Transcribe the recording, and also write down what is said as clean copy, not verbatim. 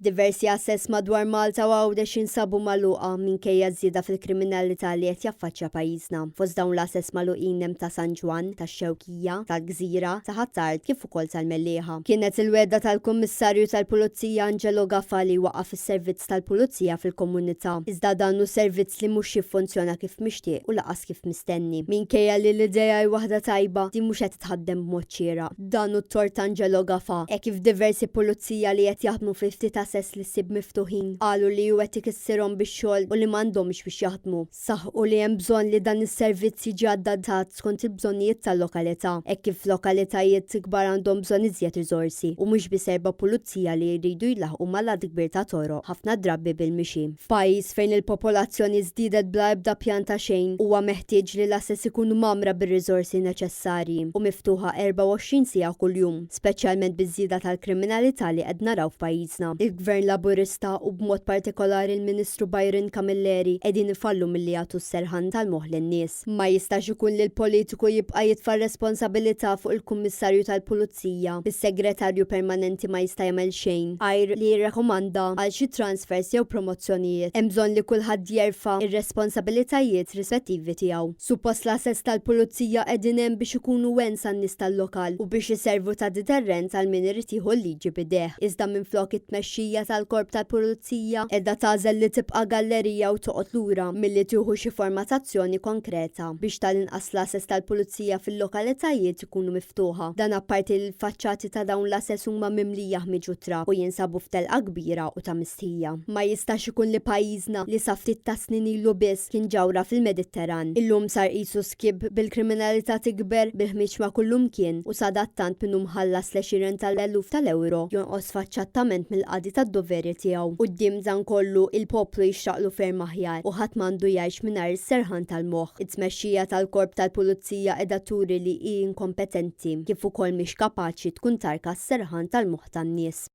Diversi assess madwar Malta u għawdex jinsabu magħluqa minkejja żieda fil-kriminalità li qed jaffaċċja pajjiżna. Fost dawn l-assess magħluqin hemm ta' San Ġwan, tax-Xewkija, tal-Gżira, ta' Ħattart kif ukoll tal-Mellieħa. Kienet il-wedda tal-Kummissarju tal-Pulizija Angelo Gaffa li waqaf is-servizz tal-Pulizija fil-komunità. Iżda dan hu servizz li mhux jiffunzjona kif mixtieq u laqas kif mistenni. Minkejja li l-idea hi waħda tajba di mhux qed tħaddem b'mod xieraq. Dan hu t-tort Angelo Gaffa hekk kif diversi pulizija li qed jaħdmu fi ftit assess li ssib miftuħin qalu li hu qed ikissirhom bix-xogħol u li m'għandhomx biex jaħdmu. Saħħu li hemm bżonn li dan is-servizz jiġi adattat skont il-bżonnijiet tal-lokalità, hekk kif lokalitajiet kbar għandhom bżonn iżjed riżorsi u mhux biss erba' pulizija li jridu jlaħqu mal-għad kbir ta' toroq ħafna drabi bil-mixi. F'pajjiż fejn il-popolazzjoni żdiedet bla ebda pjan ta' xejn huwa meħtieġ li l-assess ikunu mamra bir-riżorsi neċessarji u miftuħa 24 siegħa kuljum, speċjalment biż-żieda tal-kriminalità li qed naraw f'pajjiżna. Il-Gvern Laburista u b'mod partikolari il-Ministru Byron Camilleri qegħdin ifallu milli jagħtu s-serħan tal-moħħ lin-nies. Ma jistax ikun li l-politiku jibqa' jitfa' responsabilità fuq il-Kummissarju tal-Pulizija. Is-Segretarju Permanenti ma jista' jagħmel xejn għajr li jirrakkomanda għal xi transfers jew promozzjonijiet. Hemm bżonn li kulħadd jerfa' ir-responsabilitajiet rispettivi tiegħu. Suppost l-assess tal-Pulizija qegħdin hemm biex ikunu wens għan-nies tal-lokal u biex iservu ta' deterrent għal min irid jieħu l-liġi bideh. Iżda minflok it-tmexxija tal-Korp tal-Pulizija qiegħda tagħżel li tibqa' gallerija u toqgħod lura milli tieħu xi forma ta' azzjoni konkreta biex tal-inqas l-assess tal-Pulizija fil-lokalitajiet ikunu miftuħa. Dan apparti l-faċċati ta' dawn l-assess huma mimlija ħmiġutra u jinsabu f'telqa kbira u ta' mistħija. Ma jistax ikun li pajjiżna li sa ftit ta' snin ilu biss kien ġawra fil-Mediterran. Illum sar qisu skib bil-kriminalità tikber bil-ħmiġ ma' kullum kien u sadattant minnu mħallas l-20 tal-eluf tal-euro jonqos faċċattament mill-qadi tad-doveri tiegħu. Quddiem dan kollu il-poplu jixtaqlu ferm aħjar u ħadd m'għandu jgħix mingħajr is-serħan tal-moħħ. It-tmexxija tal-Korp tal-Pulizija qiegħda turi li hi inkompetenti kif ukoll mhix kapaċi tkun tarka s-serħan tal-moħħ tan-nies.